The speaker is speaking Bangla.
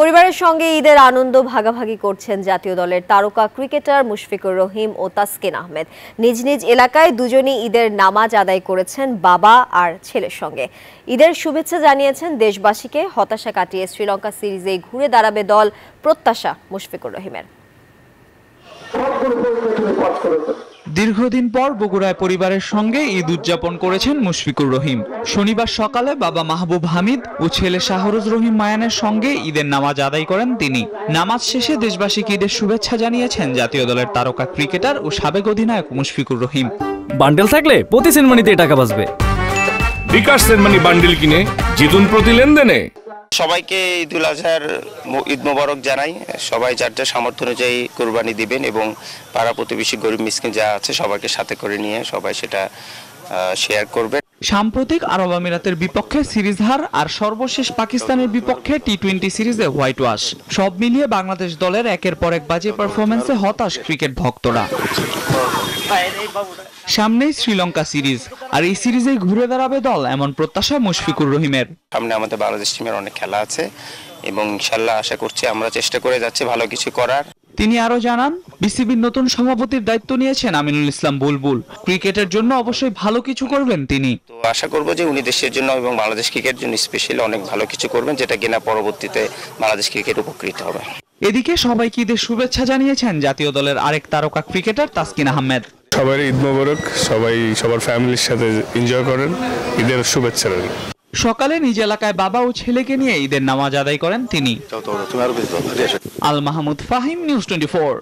পরিবারের সঙ্গে ঈদের আনন্দ ভাগাভাগি করছেন জাতীয় দলের তারকা ক্রিকেটার মুশফিকুর রহিম ও তাসকিন আহমেদ। নিজ নিজ এলাকায় দুজনই ঈদের নামাজ আদায় করেছেন বাবা আর ছেলের সঙ্গে। ঈদের শুভেচ্ছা জানিয়েছেন দেশবাসীকে। হতাশা কাটিয়ে শ্রীলঙ্কা সিরিজে ঘুরে দাঁড়াবে দল, প্রত্যাশা মুশফিকুর রহিমের। দীর্ঘদিন পর বগুড়ায় পরিবারের সঙ্গে ঈদ উদযাপন করেছেন মুশফিকুর রহিম। শনিবার সকালে বাবা মাহবুব হামিদ ও ছেলে শাহরুজ রহিম মায়ানের সঙ্গে ঈদের নামাজ আদায় করেন তিনি। নামাজ শেষে দেশবাসীকে ঈদের শুভেচ্ছা জানিয়েছেন জাতীয় দলের তারকা ক্রিকেটার ও সাবেক অধিনায়ক মুশফিকুর রহিম। বান্ডেল থাকলে প্রতি সেনমানিতে টাকা বাঁচবে। বিকাশ সেনমানি বান্ডেল কিনে জিতুন প্রতি লেনদেনে। সবাইকে ঈদুল আজহার ঈদ মোবারক জানাই। সবাই যার যার সামর্থ্য অনুযায়ী কোরবানি দিবেন এবং পাড়া প্রতিবেশী গরিব মিসকিন যা আছে সবাইকে সাথে করে নিয়ে সবাই সেটা শেয়ার করবেন। সাম্প্রতিক আরব আমিরাতের বিপক্ষে সিরিজ হার আর সর্বশেষ পাকিস্তানের বিপক্ষে টি-20 সিরিজে হোয়াইট ওয়াশ, সব মিলিয়ে বাংলাদেশ দলের একের পর এক বাজে পারফরম্যান্সে হতাশ ক্রিকেট ভক্তরা। সামনেই শ্রীলঙ্কা সিরিজ, আর এই সিরিজে ঘুরে দাঁড়াবে দল, এমন প্রত্যাশা মুশফিকুর রহিমের। সামনে আমাদের বাংলাদেশ টিমের অনেক খেলা আছে এবং ইনশাআল্লাহ আশা করছি আমরা চেষ্টা করে যাচ্ছি ভালো কিছু করার। তিনি আরো জানান, বিসিবির নতুন সভাপতির দায়িত্ব নিয়েছেন আমিনুল ইসলাম বুলবুল। ক্রিকেটের জন্য অবশ্যই ভালো কিছু করবেন তিনি। তো আশা করব যে উনি দেশের জন্য এবং বাংলাদেশ ক্রিকেটের জন্য স্পেশালি অনেক ভালো কিছু করবেন, যেটা কিনা পরবর্তীতে বাংলাদেশ ক্রিকেট উপকৃত হবে। এদিকে সবাইকে ঈদের শুভেচ্ছা জানিয়েছেন জাতীয় দলের আরেক তারকা ক্রিকেটার তাসকিন আহমেদ। সবার ঈদ মোবারক, সবাই সবার ফ্যামিলির সাথে এনজয় করেন, ঈদের শুভেচ্ছা রইল। সকালে নিজ এলাকায় বাবা ও ছেলেকে নিয়ে ঈদের নামাজ আদায় করেন তিনি। আল মাহমুদ ফাহিম, নিউজ 24।